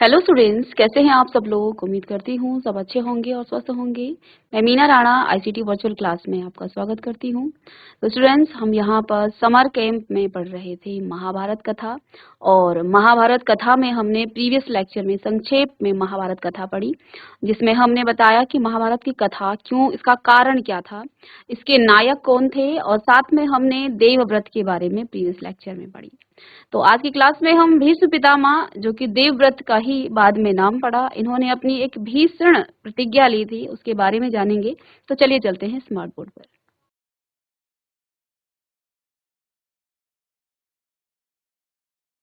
Hello students, कैसे हैं आप सब लोग। उम्मीद करती हूँ सब अच्छे होंगे और स्वस्थ होंगे। मैं Meena Rana ICT virtual class में आपका स्वागत करती हूँ। तो स्टूडेंट्स, हम यहाँ पर समर कैंप में पढ़ रहे थे महाभारत कथा। और महाभारत कथा में हमने प्रीवियस लेक्चर में संक्षेप में महाभारत कथा पढ़ी, जिसमें हमने बताया कि महाभारत की कथा क्यों, इसका कारण क्या था, इसके नायक कौन थे, और साथ में हमने देवव्रत के बारे में प्रीवियस लेक्चर में पढ़ी। तो आज की क्लास में हम भीष्म पितामह, जो कि देवव्रत का ही बाद में नाम पड़ा, इन्होंने अपनी एक भीषण प्रतिज्ञा ली थी, उसके बारे में जानेंगे। तो चलिए चलते हैं स्मार्ट बोर्ड पर।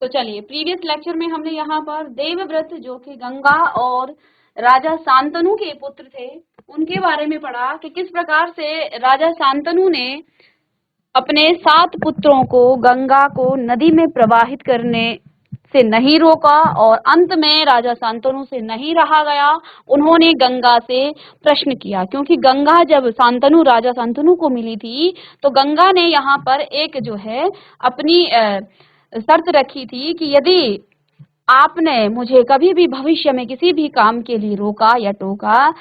तो चलिए, प्रीवियस लेक्चर में हमने यहाँ पर देवव्रत, जो कि गंगा और राजा शांतनु के पुत्र थे, उनके बारे में पढ़ा कि किस प्रकार से राजा शांतनु ने अपने 7 पुत्रों को गंगा को नदी में प्रवाहित करने से नहीं रोका, और अंत में राजा शांतनु से नहीं रहा गया, उन्होंने गंगा से प्रश्न किया। क्योंकि गंगा जब राजा शांतनु को मिली थी, तो गंगा ने यहाँ पर एक जो है अपनी शर्त रखी थी कि यदि आपने मुझे कभी भी भविष्य में किसी भी काम के लिए रोका या टोका,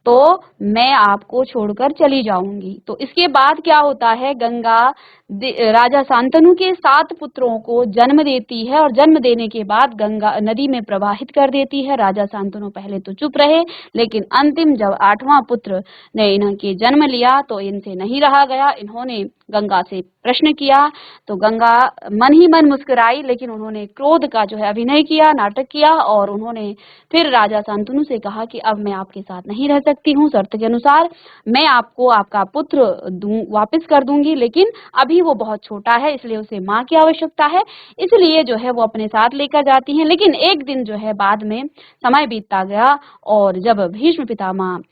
तो मैं आपको छोड़कर चली जाऊंगी। तो इसके बाद क्या होता है, गंगा राजा शांतनु के 7 पुत्रों को जन्म देती है, और जन्म देने के बाद गंगा नदी में प्रवाहित कर देती है। राजा शांतनु पहले तो चुप रहे, लेकिन अंतिम जब 8वां पुत्र ने इनके जन्म लिया, तो इनसे नहीं रहा गया, इन्होंने गंगा से प्रश्न किया। तो गंगा मन ही मन मुस्कुराई, लेकिन उन्होंने क्रोध का जो है अभिनय किया, नाटक किया, और उन्होंने फिर राजा शांतनु से कहा कि अब मैं आपके साथ नहीं रह सकती हूँ, शर्त के अनुसार मैं आपको आपका पुत्र वापस कर दूंगी, लेकिन अभी वो बहुत छोटा है, इसलिए उसे माँ की आवश्यकता है, इसलिए जो है वो अपने साथ लेकर जाती हैं। लेकिन एक दिन जो है बाद में समय बीतता गया, और जब भीष्म पितामह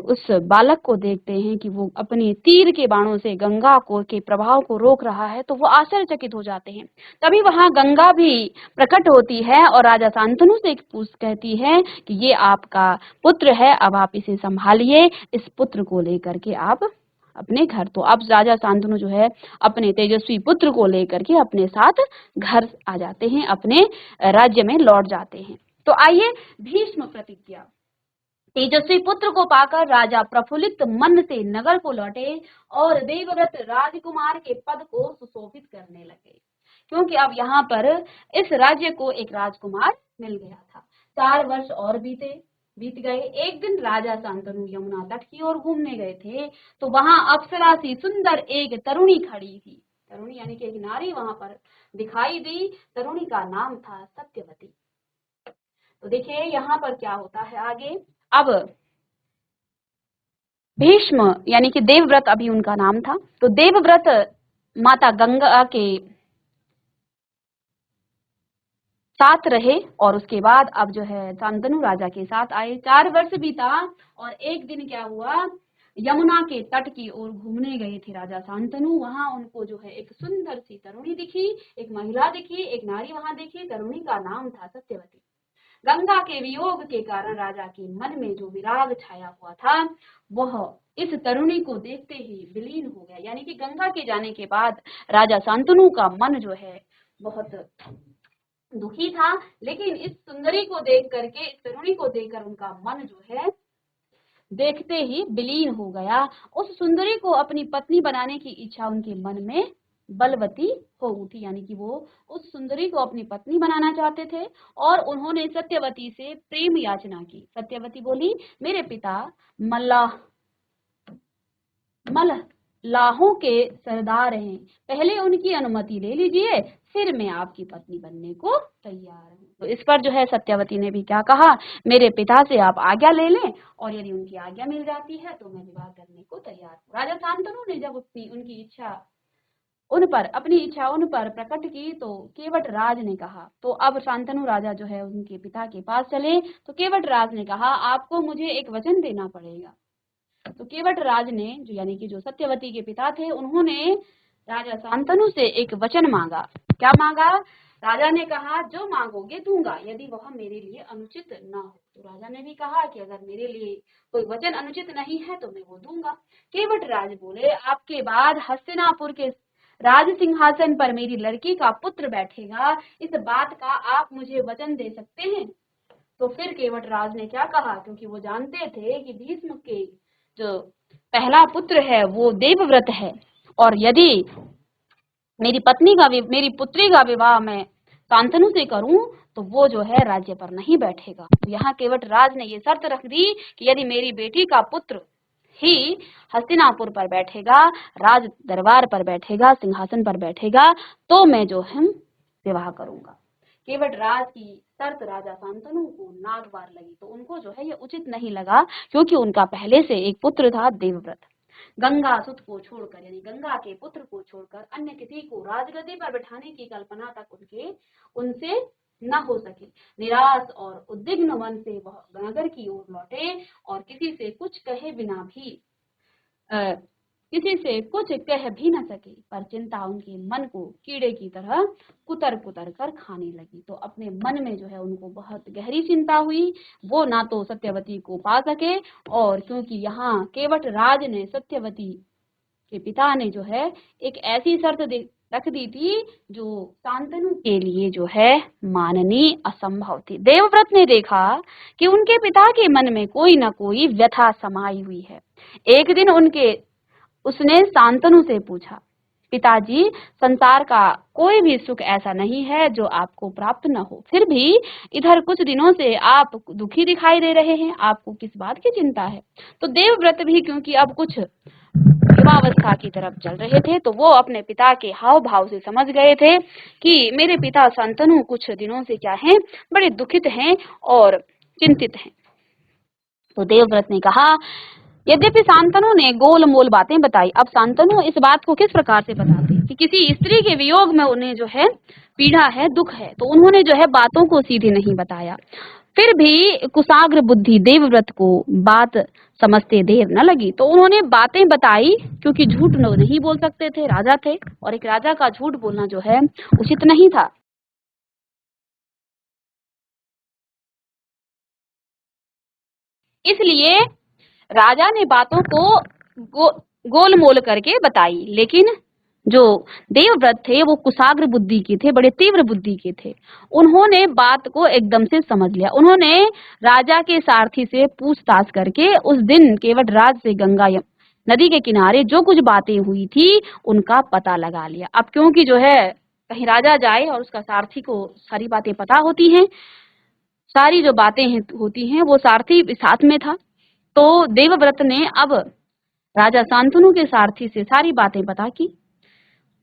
उस बालक को देखते हैं कि वो अपने तीर के बाणों से गंगा को के प्रभाव को रोक रहा है, तो वो आश्चर्यचकित हो जाते हैं। तभी वहां गंगा भी प्रकट होती है, और राजा शांतनु से पूछ कहती है कि ये आपका पुत्र है, अब आप इसे संभालिए, इस पुत्र को लेकर के आप अपने घर। तो अब राजा शांतनु जो है अपने तेजस्वी पुत्र को लेकर के अपने साथ घर आ जाते हैं, अपने राज्य में लौट जाते हैं। तो आइए, भीष्म प्रतिज्ञा। तेजस्वी पुत्र को पाकर राजा प्रफुल्लित मन से नगर को लौटे, और देवव्रत राजकुमार के पद को सुशोभित करने लगे। क्योंकि अब यहाँ पर इस राज्य को एक राजकुमार मिल गया था। 4 वर्ष और बीत गए। एक दिन राजा शांतनु यमुना तट की ओर घूमने गए थे, तो वहां अप्सरा सी सुंदर एक तरुणी खड़ी थी। तरुणी यानी कि एक नारी वहां पर दिखाई दी। तरुणी का नाम था सत्यवती। तो देखिए यहाँ पर क्या होता है आगे। अब भीष्म यानी कि देवव्रत, अभी उनका नाम था, तो देवव्रत माता गंगा के साथ रहे, और उसके बाद अब जो है शांतनु राजा के साथ आए। 4 वर्ष बीता, और एक दिन क्या हुआ, यमुना के तट की ओर घूमने गए थे राजा शांतनु। वहां उनको जो है एक सुंदर सी तरुणी दिखी, एक महिला दिखी, एक नारी वहां दिखी। तरुणी का नाम था सत्यवती। गंगा के वियोग के कारण राजा के मन में जो विराग छाया हुआ था, वह इस तरुणी को देखते ही विलीन हो गया। यानी कि गंगा के जाने के बाद राजा शांतनु का मन जो है बहुत दुखी था, लेकिन इस सुंदरी को देख करके, इस तरुणी को देखकर उनका मन जो है देखते ही विलीन हो गया। उस सुंदरी को अपनी पत्नी बनाने की इच्छा उनके मन में बलवती हो उठी, यानी कि वो उस सुंदरी को अपनी पत्नी बनाना चाहते थे, और उन्होंने सत्यवती से प्रेम याचना की। सत्यवती बोली, मेरे पिता मल्लाह मल्लाहों के सरदार हैं, पहले उनकी अनुमति ले लीजिए, फिर मैं आपकी पत्नी बनने को तैयार हूँ। तो इस पर जो है सत्यवती ने भी क्या कहा, मेरे पिता से आप आज्ञा ले लें, और यदि उनकी आज्ञा मिल जाती है तो मैं विवाह करने को तैयार हूँ। राजा शांतनु ने जब उनकी इच्छा अपनी इच्छा उन पर प्रकट की, तो केवट राज ने कहा, तो अब शांतनु राजा जो है उनके पिता के पास चले, तो केवट राज ने कहा, आपको मुझे एक वचन देना पड़ेगा। तो केवट राज ने, जो यानी कि जो सत्यवती के पिता थे, उन्होंने राजा शांतनु से एक वचन मांगा। क्या मांगा? राजा ने कहा, जो मांगोगे दूंगा, यदि वह मेरे लिए अनुचित न हो। तो राजा ने भी कहा कि अगर मेरे लिए कोई वचन अनुचित नहीं है तो मैं वो दूंगा। केवट राज बोले, आपके बाद हस्तिनापुर के राज सिंहासन पर मेरी लड़की का पुत्र बैठेगा, इस बात का आप मुझे वचन दे सकते हैं? तो फिर केवट राज ने क्या कहा, क्योंकि वो जानते थे कि भीष्म के जो पहला पुत्र है वो देवव्रत है, और यदि मेरी पुत्री का विवाह मैं शांतनु से करूं तो वो जो है राज्य पर नहीं बैठेगा। तो यहाँ केवट राज ने ये शर्त रख दी कि यदि मेरी बेटी का पुत्र ही हस्तिनापुर पर बैठेगा, राज दरबार पर बैठेगा, सिंहासन पर बैठेगा, तो मैं जो है विवाह करूंगा। केवट राज की शर्त राजा शांतनु को नागवार लगी, तो उनको जो है ये उचित नहीं लगा, क्योंकि उनका पहले से एक पुत्र था देवव्रत। गंगा सुत को छोड़कर, यानी गंगा के पुत्र को छोड़कर अन्य किसी को राजगद्दी पर बैठाने की कल्पना तक उनसे न हो सके। निराश और उद्विग्न मन से वह नगर की ओर लौटे और किसी से कुछ कह भी न सके, पर चिंता उनके मन को कीड़े की तरह कुतर कुतर कर खाने लगी। तो अपने मन में जो है उनको बहुत गहरी चिंता हुई, वो ना तो सत्यवती को पा सके, और क्योंकि यहाँ केवट राज ने सत्यवती के पिता ने जो है एक ऐसी शर्त रख दी थी जो शांतनु के लिए जो है माननी असंभव थी। देवव्रत ने देखा कि उनके पिता के मन में कोई न कोई व्यथा समाई हुई है। एक दिन उसने शांतनु से पूछा, पिताजी, संसार का कोई भी सुख ऐसा नहीं है जो आपको प्राप्त न हो, फिर भी इधर कुछ दिनों से आप दुखी दिखाई दे रहे हैं, आपको किस बात की चिंता है? तो देवव्रत भी क्योंकि अब कुछ युवावस्था की तरफ चल रहे थे, तो वो अपने पिता के हाव भाव से समझ गए थे कि मेरे पिता शांतनु कुछ दिनों से क्या हैं, बड़े दुखित हैं और चिंतित हैं। तो देवव्रत ने कहा, यद्यपि शांतनु ने गोल मोल बातें बताई, अब शांतनु इस बात को किस प्रकार से बताते कि किसी स्त्री के वियोग में उन्हें जो है पीड़ा है, दुख है, तो उन्होंने जो है बातों को सीधे नहीं बताया। फिर भी कुशाग्र बुद्धि देवव्रत को बात समझते देर न लगी, तो उन्होंने बातें बताई, क्योंकि झूठ नहीं बोल सकते थे, राजा थे, और एक राजा का झूठ बोलना जो है उचित नहीं था। इसलिए राजा ने बातों को गोल मोल करके बताई, लेकिन जो देवव्रत थे वो कुशाग्र बुद्धि के थे, बड़े तीव्र बुद्धि के थे। उन्होंने बात को एकदम से समझ लिया। उन्होंने राजा के सारथी से पूछताछ करके उस दिन केवट राज से गंगा नदी के किनारे जो कुछ बातें हुई थी उनका पता लगा लिया। अब क्योंकि जो है कहीं राजा जाए और उसका सारथी को सारी बातें पता होती हैं, सारी जो बातें होती हैं वो सारथी साथ में था। तो देवव्रत ने अब राजा शांतनु के सारथी से सारी बातें पता की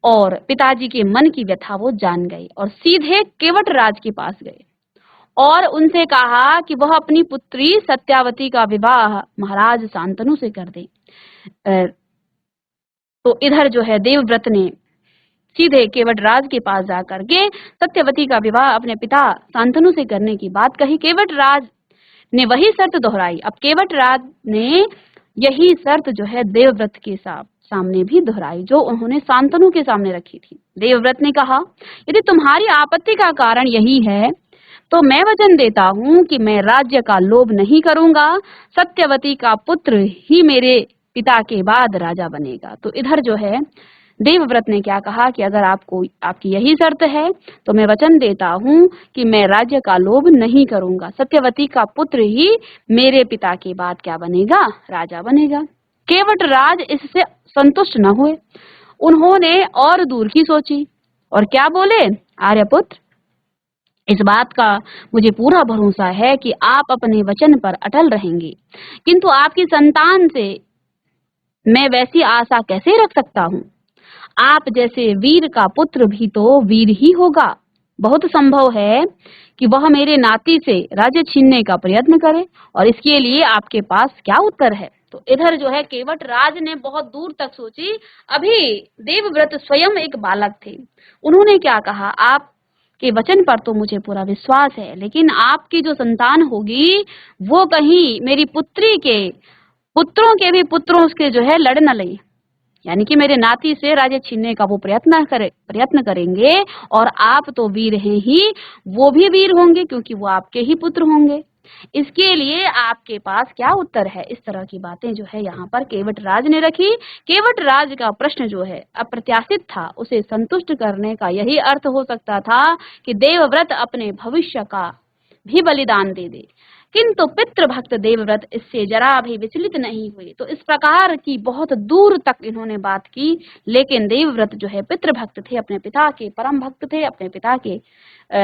और पिताजी के मन की व्यथा वो जान गए और सीधे केवट राज के पास गए और उनसे कहा कि वह अपनी पुत्री सत्यावती का विवाह महाराज शांतनु से कर दे। तो इधर जो है देवव्रत ने सीधे केवट राज के पास जाकर के सत्यवती का विवाह अपने पिता शांतनु से करने की बात कही। केवट राज ने वही शर्त दोहराई। अब केवट राज ने यही शर्त जो है देवव्रत के सामने भी दोहराई जो उन्होंने शांतनु के सामने रखी थी। देवव्रत ने कहा, यदि तुम्हारी आपत्ति का कारण यही है तो मैं वचन देता हूँ कि मैं राज्य का लोभ नहीं करूंगा, सत्यवती का पुत्र ही मेरे पिता के बाद राजा बनेगा। तो इधर जो है देवव्रत ने क्या कहा कि अगर आपकी यही शर्त है तो मैं वचन देता हूँ कि मैं राज्य का लोभ नहीं करूंगा, सत्यवती का पुत्र ही मेरे पिता के बाद क्या बनेगा, राजा बनेगा। केवट राज इससे संतुष्ट न हुए, उन्होंने और दूर की सोची और क्या बोले, आर्यपुत्र, इस बात का मुझे पूरा भरोसा है कि आप अपने वचन पर अटल रहेंगे, किंतु आपकी संतान से मैं वैसी आशा कैसे रख सकता हूँ? आप जैसे वीर का पुत्र भी तो वीर ही होगा। बहुत संभव है कि वह मेरे नाती से राज्य छीनने का प्रयत्न करे और इसके लिए आपके पास क्या उत्तर है? तो इधर जो है केवट राज ने बहुत दूर तक सोची। अभी देवव्रत स्वयं एक बालक थे। उन्होंने क्या कहा, आप के वचन पर तो मुझे पूरा विश्वास है, लेकिन आपकी जो संतान होगी वो कहीं मेरी पुत्री के पुत्रों के भी पुत्रों के जो है लड़ न ले, यानी कि मेरे नाती से राज्य छीनने का वो प्रयत्न करेंगे और आप तो वीर हैं ही, वो भी वीर होंगे क्योंकि वो आपके ही पुत्र होंगे। इसके लिए आपके पास क्या उत्तर है? इस तरह की बातें जो है यहाँ पर केवट राज ने रखी। केवट राज का प्रश्न जो है अप्रत्याशित था, उसे संतुष्ट करने का यही अर्थ हो सकता था कि देवव्रत अपने भविष्य का भी बलिदान दे दे। किंतु पितृभक्त देवव्रत इससे जरा भी विचलित नहीं हुए। तो इस प्रकार की बहुत दूर तक इन्होंने बात की, लेकिन देवव्रत जो है पितृभक्त थे, अपने पिता के परम भक्त थे, अपने पिता के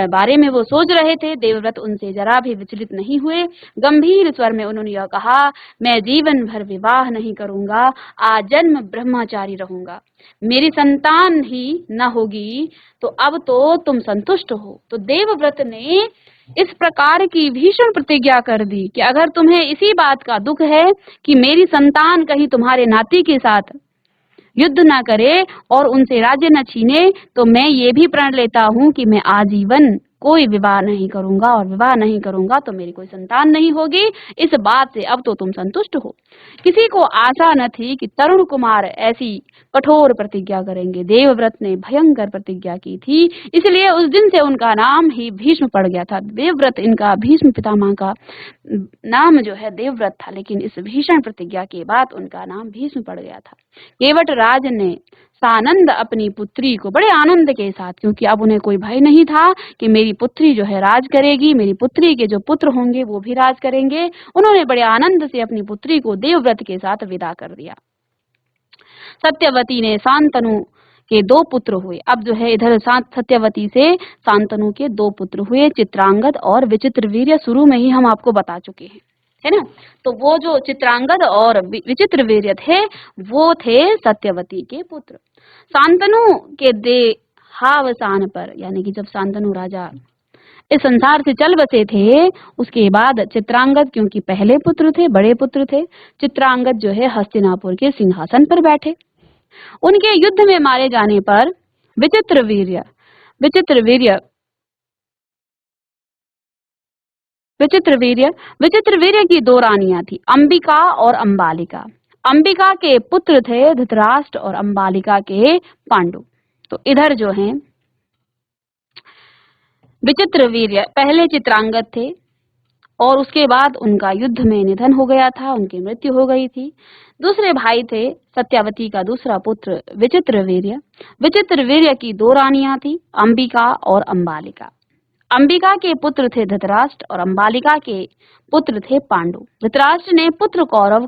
बारे में वो सोच रहे थे। देवव्रत उनसे जरा भी विचलित नहीं हुए। गंभीर स्वर में उन्होंने यह कहा, मैं जीवन भर विवाह नहीं करूंगा, आजन्म ब्रह्मचारी रहूंगा। मेरी संतान ही न होगी, तो अब तो तुम संतुष्ट हो। तो देवव्रत ने इस प्रकार की भीषण प्रतिज्ञा कर दी कि अगर तुम्हें इसी बात का दुख है कि मेरी संतान कहीं तुम्हारे नाती के साथ युद्ध ना करे और उनसे राज्य न छीने, तो मैं ये भी प्रण लेता हूँ कि मैं आजीवन कोई विवाह नहीं करूंगा, और विवाह नहीं करूंगा तो मेरी कोई संतान नहीं होगी। इस बात से अब तो तुम संतुष्ट हो। किसी को आशा न थी कि तरुण कुमार ऐसी कठोर प्रतिज्ञा करेंगे। देवव्रत ने भयंकर प्रतिज्ञा की थी, इसलिए उस दिन से उनका नाम ही भीष्म पड़ गया था। देवव्रत, इनका भीष्म पितामह का नाम जो है देवव्रत था, लेकिन इस भीषण प्रतिज्ञा के बाद उनका नाम भीष्म पड़ गया था। केवट राज ने सानंद अपनी पुत्री को बड़े आनंद के साथ, क्योंकि अब उन्हें कोई भय नहीं था कि मेरी पुत्री जो है राज करेगी, मेरी पुत्री के जो पुत्र होंगे वो भी राज करेंगे, उन्होंने बड़े आनंद से अपनी पुत्री को देवव्रत के साथ विदा कर दिया। सत्यवती ने शांतनु के 2 पुत्र हुए। अब जो है इधर सत्यवती से शांतनु के 2 पुत्र हुए, चित्रांगद और विचित्रवीर्य। शुरू में ही हम आपको बता चुके हैं, है ना। तो वो जो चित्रांगद और विचित्रवीर्य थे वो थे सत्यवती के पुत्र। शांतनु के देहावसान पर, यानी कि जब शांतनु राजा इस संसार से चल बसे थे, उसके बाद चित्रांगद, क्योंकि पहले पुत्र थे, बड़े पुत्र थे, चित्रांगद जो है हस्तिनापुर के सिंहासन पर बैठे। उनके युद्ध में मारे जाने पर विचित्रवीर्य विचित्रवीर्य विचित्रवीर्य विचित्रवीर्य की 2 रानियां थी, अंबिका और अंबालिका। अंबिका के पुत्र थे धृतराष्ट्र और अंबालिका के पांडु। तो इधर जो है विचित्रवीर्य पहले चित्रांगद थे और उसके बाद उनका युद्ध में निधन हो गया था, उनकी मृत्यु हो गई थी। दूसरे भाई थे सत्यवती का दूसरा पुत्र विचित्रवीर्य। विचित्रवीर्य की 2 रानियां थी, अंबिका और अंबालिका। अंबिका के पुत्र थे धृतराष्ट्र और अंबालिका के पुत्र थे पांडु। धृतराष्ट्र ने पुत्र कौरव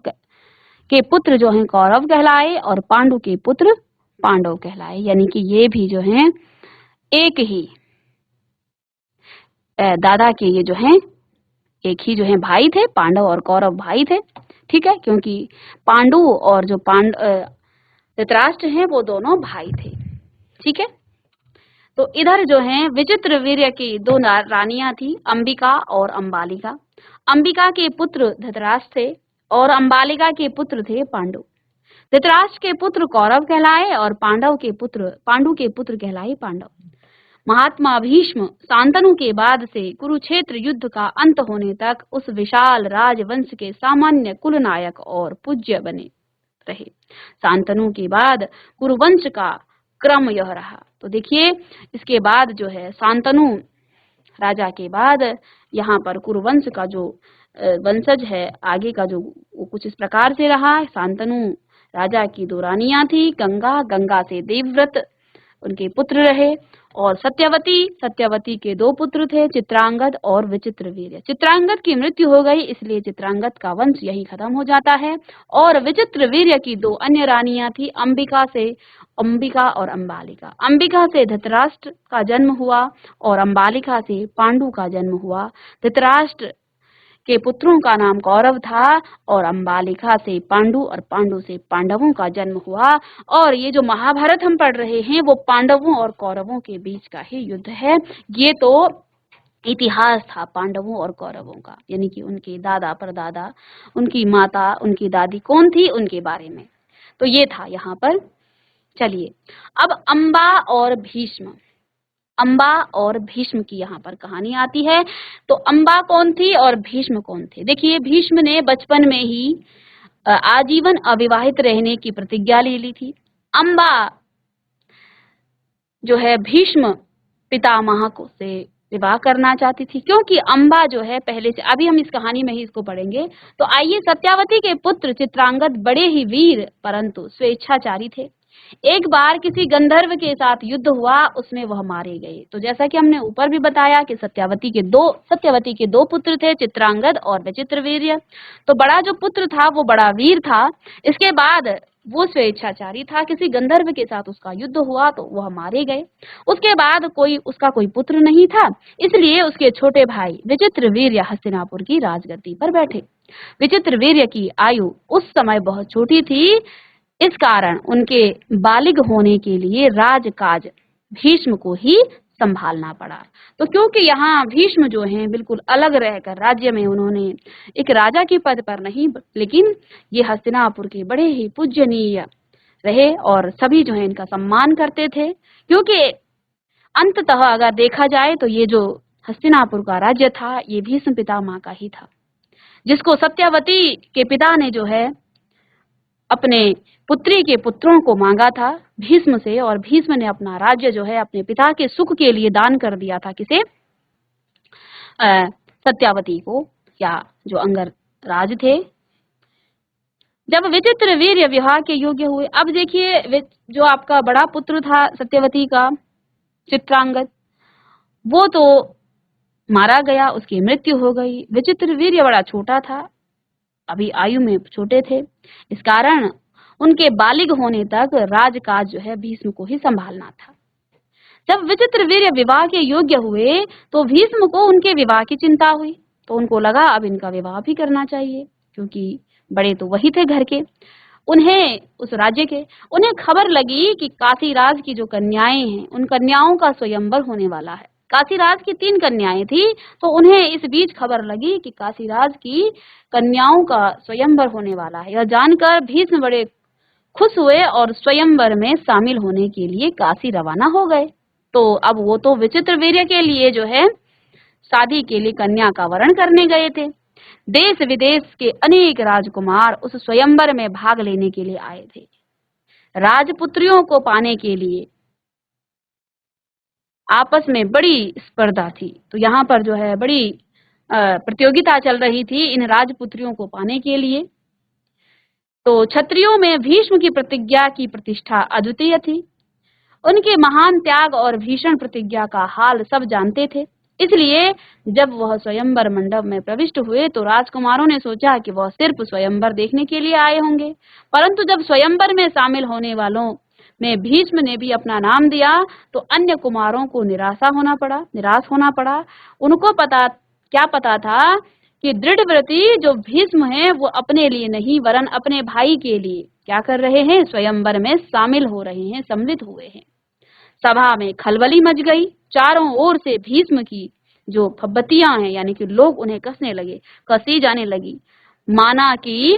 के पुत्र जो हैं कौरव कहलाए और पांडु के पुत्र पांडव कहलाए, यानी कि ये भी जो हैं एक ही दादा के, ये जो हैं एक ही जो है भाई थे। पांडव और कौरव भाई थे, ठीक है, क्योंकि पांडु और जो धृतराष्ट्र हैं वो दोनों भाई थे, ठीक है। तो इधर जो है विचित्रवीर्य की 2 रानियां थी, अंबिका और अंबालिका। अंबिका के पुत्र धृतराष्ट्र थे और अंबालिका के पुत्र थे पांडु। धृतराष्ट्र के पुत्र कौरव कहलाए और पांडु के पुत्र कहलाए पांडव। महात्मा भीष्म शांतनु के बाद से कुरुक्षेत्र युद्ध का अंत होने तक उस विशाल राजवंश के सामान्य कुल नायक और पूज्य बने रहे। शांतनु के बाद कुरुवंश का क्रम यह रहा। तो देखिए, इसके बाद जो है शांतनु राजा के बाद यहाँ पर कुरुवंश का जो वंशज है आगे का जो वो कुछ इस प्रकार से रहा। शांतनु राजा की 2 रानियां थी, गंगा से देवव्रत उनके पुत्र रहे, और सत्यवती के 2 पुत्र थे, चित्रांगद और विचित्रवीर्य। चित्रांगद की मृत्यु हो गई, इसलिए चित्रांगद का वंश यही खत्म हो जाता है। और विचित्रवीर्य की 2 अन्य रानियां थी, अंबिका और अंबालिका। अंबिका से धृतराष्ट्र का जन्म हुआ और अंबालिका से पांडु का जन्म हुआ। धृतराष्ट्र के पुत्रों का नाम कौरव था और अंबालिका से पांडु और पांडु से पांडवों का जन्म हुआ। और ये जो महाभारत हम पढ़ रहे हैं वो पांडवों और कौरवों के बीच का ही युद्ध है। ये तो इतिहास था पांडवों और कौरवों का, यानी कि उनके दादा परदादा, उनकी माता, उनकी दादी कौन थी, उनके बारे में। तो ये था यहाँ पर। चलिए अब अंबा और भीष्म की यहाँ पर कहानी आती है। तो अंबा कौन थी और भीष्म कौन थे? देखिए, भीष्म ने बचपन में ही आजीवन अविवाहित रहने की प्रतिज्ञा ले ली थी। अंबा जो है भीष्म पितामह को से विवाह करना चाहती थी, क्योंकि अंबा जो है पहले से, अभी हम इस कहानी में ही इसको पढ़ेंगे। तो आइए, सत्यावती के पुत्र चित्रांगद बड़े ही वीर परंतु स्वेच्छाचारी थे। एक बार किसी गंधर्व के साथ युद्ध हुआ, उसमें वह मारे गए। तो जैसा कि हमने ऊपर भी बताया कि सत्यवती के दो पुत्र थे, चित्रांगद और विचित्रवीर्य। तो बड़ा जो पुत्र था वो बड़ा वीर था। इसके बाद वो स्वेच्छाचारी था, किसी गंधर्व के साथ उसका युद्ध हुआ तो वह मारे गए। उसके बाद उसका कोई पुत्र नहीं था, इसलिए उसके छोटे भाई विचित्रवीर्य हस्तिनापुर की राजगद्दी पर बैठे। विचित्रवीर्य की आयु उस समय बहुत छोटी थी, इस कारण उनके बालिग होने के लिए राजकाज भीष्म को ही संभालना पड़ा। तो क्योंकि यहाँ भीष्म जो हैं बिल्कुल अलग रहकर राज्य में उन्होंने एक राजा के पद पर नहीं, लेकिन ये हस्तिनापुर के बड़े ही पूजनीय रहे और सभी जो है इनका सम्मान करते थे। क्योंकि अंततः अगर देखा जाए तो ये जो हस्तिनापुर का राज्य था ये भीष्म पितामह का ही था, जिसको सत्यवती के पिता ने जो है अपने पुत्री के पुत्रों को मांगा था भीष्म से, और भीष्म ने अपना राज्य जो है अपने पिता के सुख के लिए दान कर दिया था। किसे? सत्यावती को, या जो अंगराज थे। जब विचित्रवीर्य विवाह के योग्य हुए, अब देखिए जो आपका बड़ा पुत्र था सत्यवती का, चित्रांगद, वो तो मारा गया, उसकी मृत्यु हो गई। विचित्रवीर्य बड़ा छोटा था, अभी आयु में छोटे थे, इस कारण उनके बालिग होने तक राजकाज जो है भीष्म को ही संभालना था। जब विचित्रवीर्य विवाह के योग्य हुए तो भीष्म को उनके विवाह की चिंता हुई, तो उनको लगा अब इनका विवाह भी करना चाहिए, क्योंकि बड़े तो वही थे घर के, उन्हें उस राज्य के। उन्हें खबर लगी कि काशीराज की जो कन्याएं हैं उन कन्याओं का स्वयंवर होने वाला है। काशीराज की 3 कन्याएं थी, तो उन्हें इस बीच खबर लगी कि काशीराज की कन्याओं का स्वयंवर होने वाला है। यह जानकर भीष्म बड़े खुश हुए और स्वयंवर में शामिल होने के लिए काशी रवाना हो गए। तो अब वो तो विचित्रवीर्य के लिए जो है शादी के लिए कन्या का वरण करने गए थे। देश विदेश के अनेक राजकुमार उस स्वयंवर में भाग लेने के लिए आए थे। राजपुत्रियों को पाने के लिए आपस में बड़ी स्पर्धा थी, तो यहाँ पर जो है बड़ी प्रतियोगिता चल रही थी इन राजपुत्रियों को पाने के लिए। तो क्षत्रियों में भीष्म की प्रतिज्ञा की प्रतिष्ठा अद्वितीय थी। उनके महान त्याग और भीषण प्रतिज्ञा का हाल सब जानते थे। इसलिए जब वह स्वयंवर मंडप में प्रविष्ट हुए तो राजकुमारों ने सोचा कि वह सिर्फ स्वयंवर देखने के लिए आए होंगे, परंतु जब स्वयंवर में शामिल होने वालों में भीष्म ने भी अपना नाम दिया तो अन्य कुमारों को निराश होना पड़ा। उनको क्या पता था कि दृढ़व्रती जो भीष्म हैं वो अपने लिए नहीं वरन अपने भाई के लिए क्या कर रहे हैं, स्वयंवर में शामिल हो रहे हैं, सम्मिलित हुए हैं। सभा में खलबली मच गई। चारों ओर से भीष्म की जो फब्बतियां हैं, यानी कि लोग उन्हें कसी जाने लगी, माना कि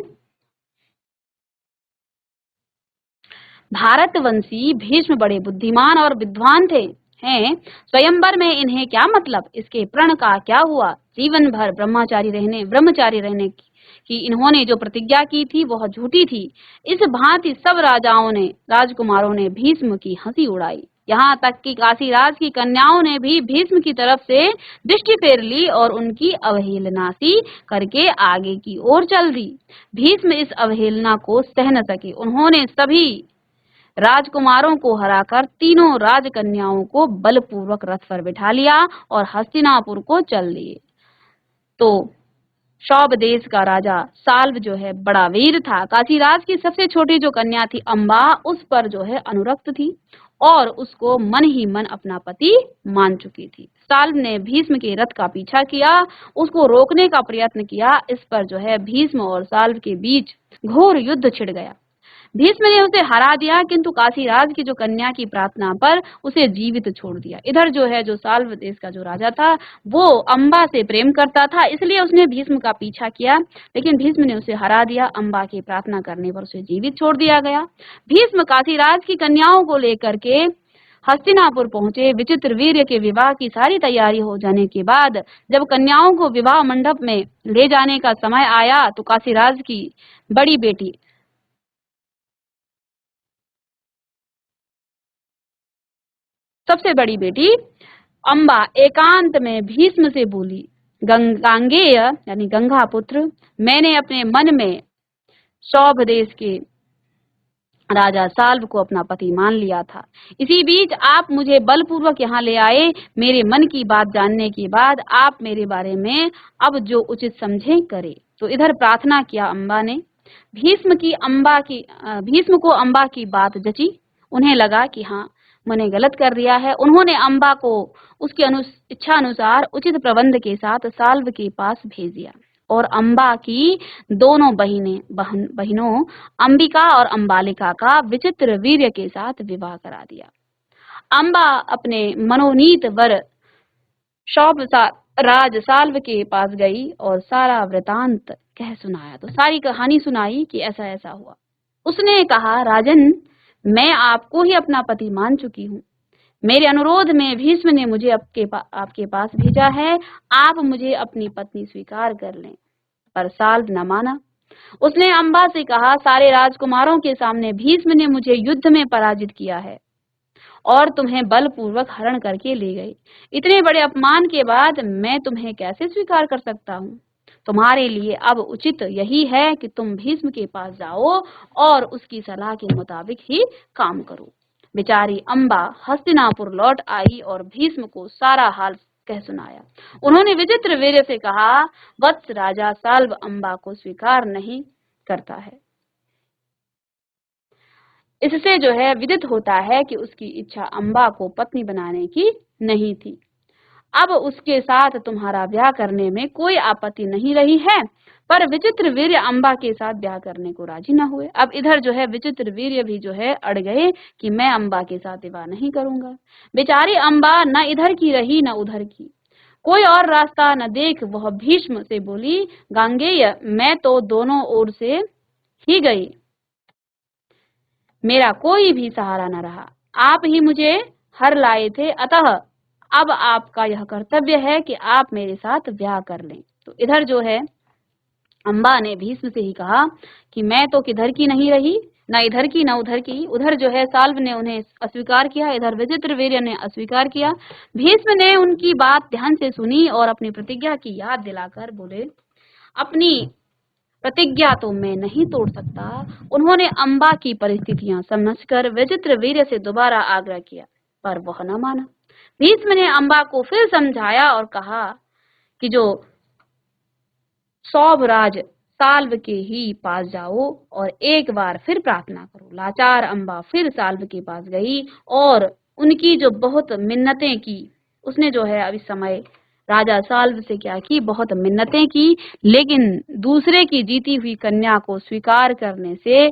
भारतवंशी भीष्म बड़े बुद्धिमान और विद्वान थे हैं, स्वयंवर में इन्हें क्या मतलब, इसके प्रण का क्या हुआ, जीवन भर ब्रह्मचारी रहने की इन्होंने जो प्रतिज्ञा की थी वह झूठी थी। इस भांति सब राजकुमारों ने भीष्म की हंसी उड़ाई। यहाँ तक कि काशीराज की कन्याओं ने भी भीष्म की तरफ से दृष्टि फेर ली और उनकी अवहेलना सी करके आगे की ओर चल दी। भीष्म इस अवहेलना को सह न सके। उन्होंने सभी राजकुमारों को हराकर तीनों राजकन्याओं को बलपूर्वक रथ पर बिठा लिया और हस्तिनापुर को चल दिए। तो शौभ देश का राजा साल्व जो है बड़ा वीर था। काशीराज की सबसे छोटी जो कन्या थी अम्बा, उस पर जो है अनुरक्त थी और उसको मन ही मन अपना पति मान चुकी थी। साल्व ने भीष्म के रथ का पीछा किया, उसको रोकने का प्रयत्न किया। इस पर जो है भीष्म और साल्व के बीच घोर युद्ध छिड़ गया। भीष्म ने उसे हरा दिया, किंतु काशीराज की जो कन्या की प्रार्थना पर उसे जीवित छोड़ दिया। इधर जो है जो साल्व देश का जो राजा था वो अम्बा से प्रेम करता था, इसलिए उसने भीष्म का पीछा किया, लेकिन भीष्म ने उसे हरा दिया। अम्बा की प्रार्थना करने पर उसे जीवित छोड़ दिया गया। भीष्म काशीराज की कन्याओं को लेकर के हस्तिनापुर पहुंचे। विचित्रवीर्य के विवाह की सारी तैयारी हो जाने के बाद जब कन्याओं को विवाह मंडप में ले जाने का समय आया तो काशीराज की बड़ी बेटी सबसे बड़ी बेटी अम्बा एकांत में भीष्म से बोली, गंगांगेय यानी गंगा पुत्र, मैंने अपने मन में सौभ देश के राजा साल्व को अपना पति मान लिया था। इसी बीच आप मुझे बलपूर्वक यहाँ ले आए। मेरे मन की बात जानने के बाद आप मेरे बारे में अब जो उचित समझे करें। तो इधर प्रार्थना किया अम्बा ने। भीष्म को अम्बा की बात जची। उन्हें लगा कि हाँ, मैंने गलत कर दिया है। उन्होंने अम्बा को उसकी इच्छा अनुसार उचित प्रबंध के साथ साल्व के पास भेज दिया और अम्बा की दोनों बहनों अंबिका और अंबालिका का विचित्र वीर्य के साथ विवाह करा दिया। अम्बा अपने मनोनीत वर राज साल्व के पास गई और सारा वृतांत कह सुनाया। तो सारी कहानी सुनाई कि ऐसा ऐसा हुआ। उसने कहा, राजन, मैं आपको ही अपना पति मान चुकी हूँ। मेरे अनुरोध में भीष्म ने मुझे आपके पास भेजा है। आप मुझे अपनी पत्नी स्वीकार कर लें। पर साल्व न माना। उसने अम्बा से कहा, सारे राजकुमारों के सामने भीष्म ने मुझे युद्ध में पराजित किया है और तुम्हें बलपूर्वक हरण करके ले गए। इतने बड़े अपमान के बाद मैं तुम्हें कैसे स्वीकार कर सकता हूँ? तुम्हारे लिए अब उचित यही है कि तुम भीष्म के पास जाओ और उसकी सलाह के मुताबिक ही काम करो। बेचारी अम्बा हस्तिनापुर लौट आई और भीष्म को सारा हाल कह सुनाया। उन्होंने विचित्र वीर्य से कहा, वत्स, राजा साल्व अम्बा को स्वीकार नहीं करता है। इससे जो है विदित होता है कि उसकी इच्छा अम्बा को पत्नी बनाने की नहीं थी। अब उसके साथ तुम्हारा ब्याह करने में कोई आपत्ति नहीं रही है, पर विचित्र वीर्य अम्बा के साथ ब्याह करने को राजी न हुए। अब इधर जो है विचित्र वीर्य भी जो है अड़ गए कि मैं अम्बा के साथ विवाह नहीं करूंगा। बेचारी अम्बा न इधर की रही न उधर की, कोई और रास्ता न देख वह भीष्म से बोली, गांगेय, मैं तो दोनों ओर से ही गई, मेरा कोई भी सहारा न रहा। आप ही मुझे हर लाए थे, अतः अब आपका यह कर्तव्य है कि आप मेरे साथ ब्याह कर लें। तो इधर जो है अम्बा ने भीष्म से ही कहा कि मैं तो किधर की नहीं रही, न इधर की न उधर की। उधर जो है साल्व ने उन्हें अस्वीकार किया, इधर विचित्र वीर्य ने अस्वीकार किया। भीष्म ने उनकी बात ध्यान से सुनी और अपनी प्रतिज्ञा की याद दिलाकर बोले, अपनी प्रतिज्ञा तो मैं नहीं तोड़ सकता। उन्होंने अम्बा की परिस्थितियां समझकर विचित्र वीर्य से दोबारा आग्रह किया, पर वह न माना। भीष्म ने अम्बा को फिर समझाया और कहा कि जो सौभराज साल्व के ही पास जाओ और एक बार फिर प्रार्थना करो। लाचार अम्बा फिर साल्व के पास गई और उनकी जो बहुत मिन्नतें की, उसने जो है अब इस समय राजा साल्व से क्या की, बहुत मिन्नतें की, लेकिन दूसरे की जीती हुई कन्या को स्वीकार करने से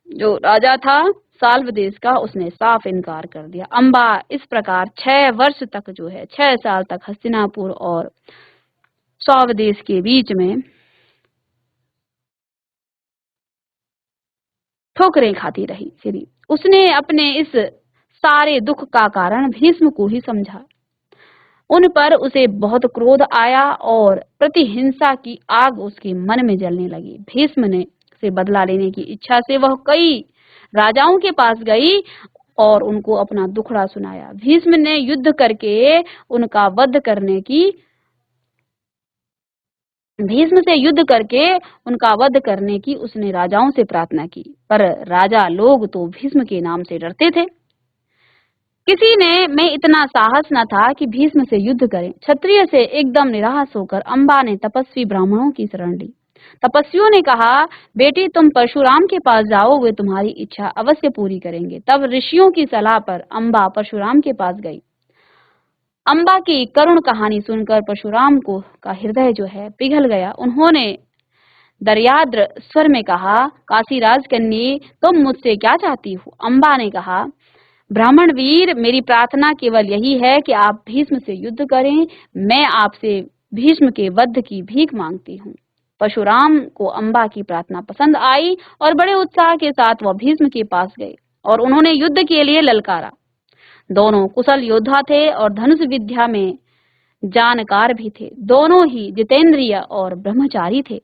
जो राजा था साल्व देश का, उसने साफ इनकार कर दिया। अम्बा इस प्रकार 6 वर्ष तक जो है 6 साल तक हस्तिनापुर और सौव देश के बीच में ठोकरें खाती रही। उसने अपने इस सारे दुख का कारण भीष्म को ही समझा। उन पर उसे बहुत क्रोध आया और प्रतिहिंसा की आग उसके मन में जलने लगी। भीष्म ने से बदला लेने की इच्छा से वह कई राजाओं के पास गई और उनको अपना दुखड़ा सुनाया। भीष्म ने युद्ध करके उनका वध करने की भीष्म से युद्ध करके उनका वध करने की उसने राजाओं से प्रार्थना की, पर राजा लोग तो भीष्म के नाम से डरते थे। किसी ने में इतना साहस न था कि भीष्म से युद्ध करे। क्षत्रिय से एकदम निराश होकर अम्बा ने तपस्वी ब्राह्मणों की शरण ली। तपस्वियों ने कहा, बेटी तुम परशुराम के पास जाओ, वे तुम्हारी इच्छा अवश्य पूरी करेंगे। तब ऋषियों की सलाह पर अम्बा परशुराम के पास गई। अम्बा की करुण कहानी सुनकर परशुराम को का हृदय जो है पिघल गया। उन्होंने दर्याद्र स्वर में कहा, काशीराज कन्ये, तुम मुझसे क्या चाहती हो? अम्बा ने कहा, ब्राह्मण वीर, मेरी प्रार्थना केवल यही है कि आप भीष्म से युद्ध करें। मैं आपसे भीष्म के वध की भीख मांगती हूँ। परशुराम को अम्बा की प्रार्थना पसंद आई और बड़े उत्साह के साथ वह भीष्म के पास गए और उन्होंने युद्ध के लिए ललकारा। दोनों कुशल योद्धा थे और धनुष विद्या में जानकार भी थे। दोनों ही जितेंद्रिय और ब्रह्मचारी थे।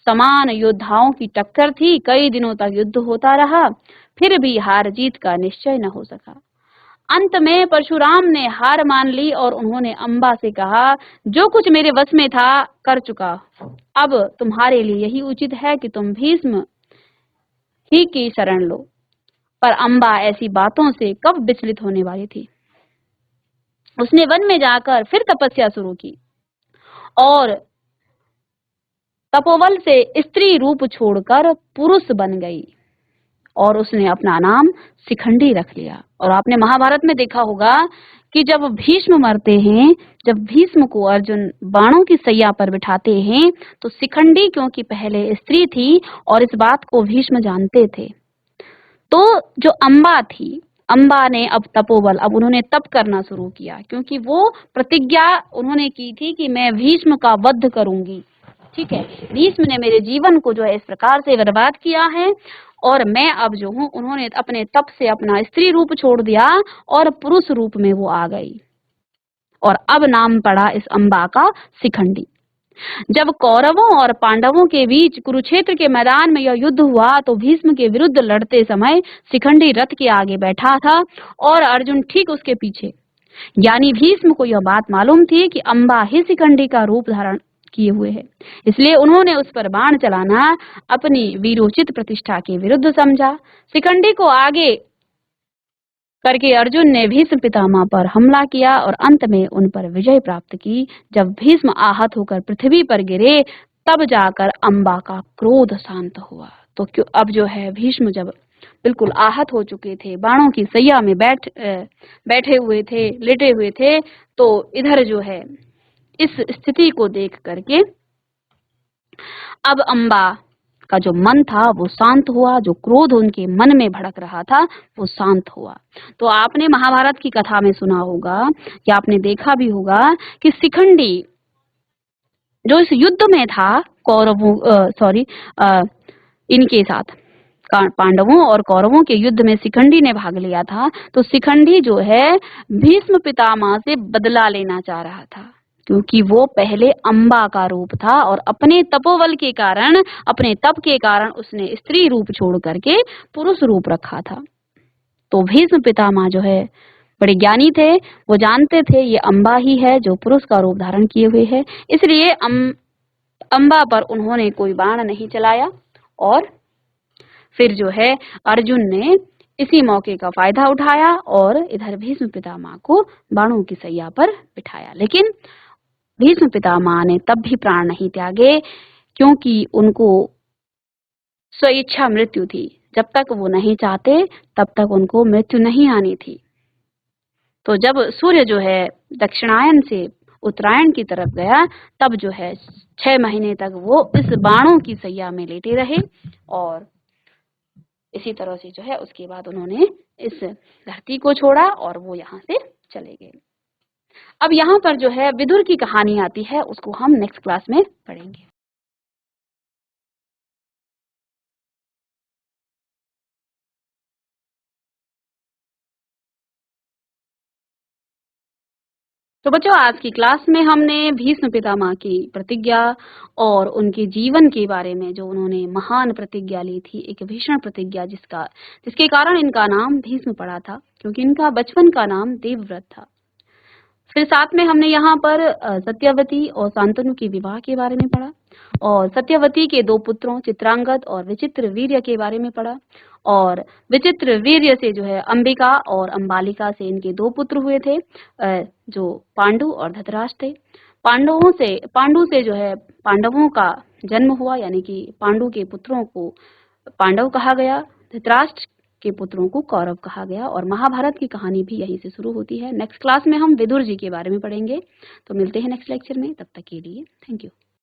समान योद्धाओं की टक्कर थी। कई दिनों तक युद्ध होता रहा, फिर भी हार जीत का निश्चय न हो सका। अंत में परशुराम ने हार मान ली और उन्होंने अम्बा से कहा, जो कुछ मेरे वश में था कर चुका, अब तुम्हारे लिए यही उचित है कि तुम भीष्म ही की शरण लो। पर अम्बा ऐसी बातों से कब विचलित होने वाली थी। उसने वन में जाकर फिर तपस्या शुरू की और तपोबल से स्त्री रूप छोड़कर पुरुष बन गई और उसने अपना नाम शिखंडी रख लिया। और आपने महाभारत में देखा होगा कि जब भीष्म मरते हैं, जब भीष्म को अर्जुन बाणों की सैया पर बिठाते हैं, तो शिखंडी क्योंकि पहले स्त्री थी और इस बात को भीष्म जानते थे, तो जो अम्बा थी, अम्बा ने अब तपोबल, अब उन्होंने तप करना शुरू किया, क्योंकि वो प्रतिज्ञा उन्होंने की थी कि मैं भीष्म का वध करूंगी। ठीक है, भीष्म ने मेरे जीवन को जो है इस प्रकार से बर्बाद किया है और मैं अब जो हूँ, उन्होंने अपने तप से अपना स्त्री रूप छोड़ दिया और पुरुष रूप में वो आ गई और अब नाम पड़ा इस अम्बा का शिखंडी। जब कौरवों और पांडवों के बीच कुरुक्षेत्र के मैदान में यह युद्ध हुआ तो भीष्म के विरुद्ध लड़ते समय शिखंडी रथ के आगे बैठा था और अर्जुन ठीक उसके पीछे। यानी भीष्म को यह बात मालूम थी कि अम्बा ही शिखंडी का रूप धारण किए हुए है, इसलिए उन्होंने उस पर बाण चलाना अपनी वीरोचित प्रतिष्ठा के विरुद्ध समझा। शिखंडी को आगे करके अर्जुन ने भीष्म पितामह पर हमला किया और अंत में उन पर विजय प्राप्त की। जब भीष्म आहत होकर पृथ्वी पर गिरे तब जाकर अम्बा का क्रोध शांत हुआ। तो क्यों अब जो है भीष्म जब बिल्कुल आहत हो चुके थे, बाणों की सैया में बैठे हुए थे, लेटे हुए थे, तो इधर जो है इस स्थिति को देख करके अब अम्बा का जो मन था वो शांत हुआ, जो क्रोध उनके मन में भड़क रहा था वो शांत हुआ। तो आपने महाभारत की कथा में सुना होगा या आपने देखा भी होगा कि शिखंडी जो इस युद्ध में था कौरवों इनके साथ, पांडवों और कौरवों के युद्ध में शिखंडी ने भाग लिया था, तो शिखंडी जो है भीष्म पितामह से बदला लेना चाह रहा था, क्योंकि वो पहले अम्बा का रूप था और अपने तपोबल के कारण, अपने तप के कारण उसने स्त्री रूप छोड़ करके पुरुष रूप रखा था। तो भीष्म पितामह जो है बड़े ज्ञानी थे, वो जानते थे ये अम्बा ही है जो पुरुष का रूप धारण किए हुए है, इसलिए अम्बा पर उन्होंने कोई बाण नहीं चलाया और फिर जो है अर्जुन ने इसी मौके का फायदा उठाया और इधर भीष्म पितामह को बाणों की सैया पर बिठाया। लेकिन भीष्म पितामह ने तब भी प्राण नहीं त्यागे, क्योंकि उनको स्वेच्छा मृत्यु थी। जब तक वो नहीं चाहते तब तक उनको मृत्यु नहीं आनी थी। तो जब सूर्य जो है दक्षिणायन से उत्तरायण की तरफ गया तब जो है 6 महीने तक वो इस बाणों की सैया में लेटे रहे और इसी तरह से जो है उसके बाद उन्होंने इस धरती को छोड़ा और वो यहाँ से चले गए। अब यहाँ पर जो है विदुर की कहानी आती है, उसको हम नेक्स्ट क्लास में पढ़ेंगे। तो बच्चों आज की क्लास में हमने भीष्म पितामह की प्रतिज्ञा और उनके जीवन के बारे में, जो उन्होंने महान प्रतिज्ञा ली थी, एक भीषण प्रतिज्ञा जिसके कारण इनका नाम भीष्म पड़ा था, क्योंकि इनका बचपन का नाम देवव्रत था। फिर साथ में हमने यहाँ पर सत्यवती और शांतनु के विवाह के बारे में पढ़ा और सत्यवती के 2 पुत्रों चित्रांगद और विचित्र वीर्य के बारे में पढ़ा और विचित्र वीर्य से जो है अंबिका और अंबालिका से इनके 2 पुत्र हुए थे, जो पांडु और धृतराष्ट्र थे। पांडु से जो है पांडवों का जन्म हुआ, यानी कि पांडु के पुत्रों को पांडव कहा गया, धृतराष्ट्र के पुत्रों को कौरव कहा गया और महाभारत की कहानी भी यहीं से शुरू होती है। नेक्स्ट क्लास में हम विदुर जी के बारे में पढ़ेंगे। तो मिलते हैं नेक्स्ट लेक्चर में, तब तक के लिए थैंक यू।